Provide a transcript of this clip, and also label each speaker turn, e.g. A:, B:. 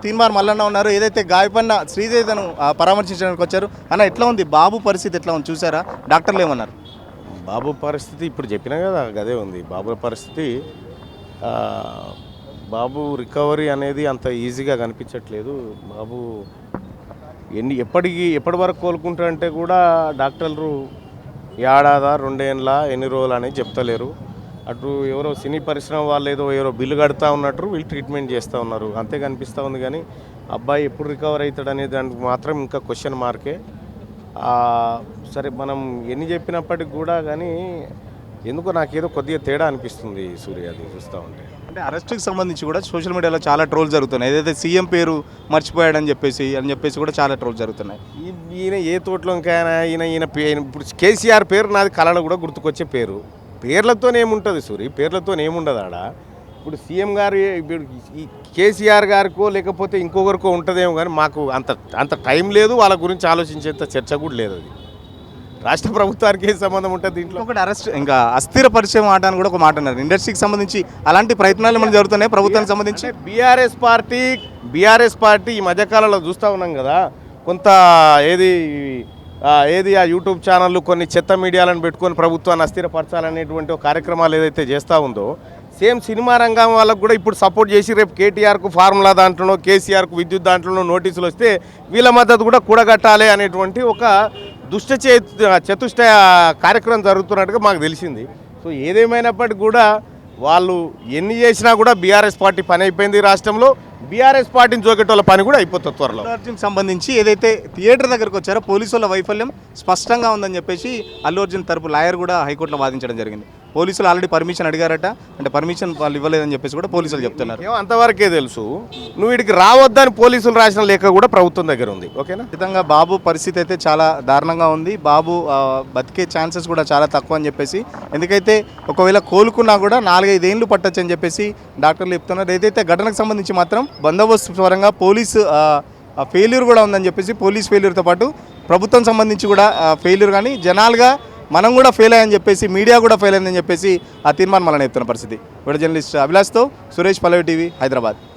A: తీన్మార్ మల్లన్న ఉన్నారు. ఏదైతే గాయపడిన శ్రీదేవిను పరామర్శించడానికి వచ్చారు. అన్న ఎట్లా ఉంది బాబు పరిస్థితి, ఎట్లా ఉంది చూసారా? డాక్టర్లు ఏమన్నారు?
B: బాబు పరిస్థితి ఇప్పుడు చెప్పినా కదా, అదే ఉంది బాబు పరిస్థితి. ఆ, బాబు రికవరీ అనేది అంత ఈజీగా కనిపించట్లేదు. బాబు ఎప్పటి వరకు కోలుకుంటారంటే కూడా డాక్టర్లు ఏడాదా రెండేళ్ళ ఎన్ని రోజులు అనేది చెప్తలేరు. అటు ఎవరో సినీ పరిశ్రమ వాళ్ళు ఎవరో బిల్లు కడతా ఉన్నట్టు వీళ్ళు ట్రీట్మెంట్ చేస్తూ ఉన్నారు, అంతే కనిపిస్తూ ఉంది. కానీ అబ్బాయి ఎప్పుడు రికవర్ అవుతాడు అనే దానికి మాత్రం ఇంకా క్వశ్చన్ మార్కే. సరే మనం ఎన్ని చెప్పినప్పటికి కూడా కానీ ఎందుకో నాకేదో కొద్దిగా తేడా అనిపిస్తుంది సూర్య, అది చూస్తూ ఉంటే.
A: అంటే అరెస్ట్కి సంబంధించి కూడా సోషల్ మీడియాలో చాలా ట్రోల్ జరుగుతున్నాయి. ఏదైతే సీఎం పేరు మర్చిపోయాడని చెప్పేసి కూడా చాలా ట్రోల్ జరుగుతున్నాయి.
B: ఈయన ఏ తోటలో ఇంకా ఇప్పుడు కేసీఆర్ పేరు నాది కళలో కూడా గుర్తుకొచ్చే పేరు. పేర్లతోనే ఏముంటుంది సూరి, పేర్లతో ఏముండదు ఆడ. ఇప్పుడు సీఎం గారు ఇప్పుడు ఈ కేసీఆర్ గారికో లేకపోతే ఇంకొకరికో ఉంటుందేమో, కానీ మాకు అంత టైం లేదు, వాళ్ళ గురించి ఆలోచించేంత చర్చ కూడా లేదు. అది రాష్ట్ర ప్రభుత్వానికి ఏం సంబంధం ఉంటుంది దీంట్లో?
A: ఒకటి అరెస్ట్, ఇంకా అస్థిర పరిచయం మాట అని కూడా ఒక మాట అన్నారు. ఇండస్ట్రీకి సంబంధించి అలాంటి ప్రయత్నాలు మనం జరుగుతున్నాయి ప్రభుత్వానికి సంబంధించి.
B: బీఆర్ఎస్ పార్టీ ఈ మధ్యకాలంలో చూస్తూ ఉన్నాం కదా, కొంత ఏది ఆ యూట్యూబ్ ఛానళ్ళు కొన్ని చెత్త మీడియాలను పెట్టుకొని ప్రభుత్వాన్ని అస్థిరపరచాలనేటువంటి కార్యక్రమాలు ఏదైతే చేస్తూ ఉందో, సేమ్ సినిమా రంగం వాళ్ళకు కూడా ఇప్పుడు సపోర్ట్ చేసి రేపు కేటీఆర్కు ఫార్ములా దాంట్లోనో కేసీఆర్కు విద్యుత్ దాంట్లోనో నోటీసులు వస్తే వీళ్ళ మద్దతు కూడా కూడగట్టాలి అనేటువంటి ఒక చతుష్ట కార్యక్రమం జరుగుతున్నట్టుగా మాకు తెలిసింది. సో ఏదేమైనప్పటికీ కూడా వాళ్ళు ఎన్ని చేసినా కూడా బీఆర్ఎస్ పార్టీ పని అయిపోయింది రాష్ట్రంలో. బీఆర్ఎస్ పార్టీని జోకెట్టోళ్ళ పని కూడా అయిపోతుంది త్వరలో.
A: అల్లు అర్జున్కి సంబంధించి ఏదైతే థియేటర్ దగ్గరకు వచ్చారో పోలీసుల వైఫల్యం స్పష్టంగా ఉందని చెప్పేసి అల్లు అర్జున్ తరపు లాయర్ కూడా హైకోర్టులో వాదించడం జరిగింది. పోలీసులు ఆల్రెడీ పర్మిషన్ అడిగారట, అంటే పర్మిషన్ వాళ్ళు ఇవ్వలేదని చెప్పేసి కూడా పోలీసులు చెప్తున్నారు.
B: అంతవరకే తెలుసు. నువ్వు వీడికి రావద్దని పోలీసులు రాసిన లేఖ కూడా ప్రభుత్వం దగ్గర ఉంది. ఓకేనా?
A: ఖచ్చితంగా బాబు పరిస్థితి అయితే చాలా దారుణంగా ఉంది. బాబు బతికే ఛాన్సెస్ కూడా చాలా తక్కువ అని చెప్పేసి, ఎందుకైతే ఒకవేళ కోలుకున్నా కూడా 4-5 ఏళ్ళు పట్టచ్చు అని చెప్పేసి డాక్టర్లు చెప్తున్నారు. ఏదైతే ఘటనకు సంబంధించి మాత్రం బందోబస్తు పరంగా పోలీసు ఫెయిల్యూర్ కూడా ఉందని చెప్పేసి, పోలీస్ ఫెయిల్యూర్తో పాటు ప్రభుత్వం సంబంధించి కూడా ఫెయిల్యూర్, కానీ జనాలుగా మనం కూడా ఫెయిల్ అయ్యని చెప్పేసి, మీడియా కూడా ఫెయిల్ అయిందని చెప్పేసి తీర్మానం మళ్ళీ చెప్తున్న పరిస్థితి. వీడియో జర్నలిస్ట్ అభిలాష్తో సురేష్, పల్లవి టీవీ, హైదరాబాద్.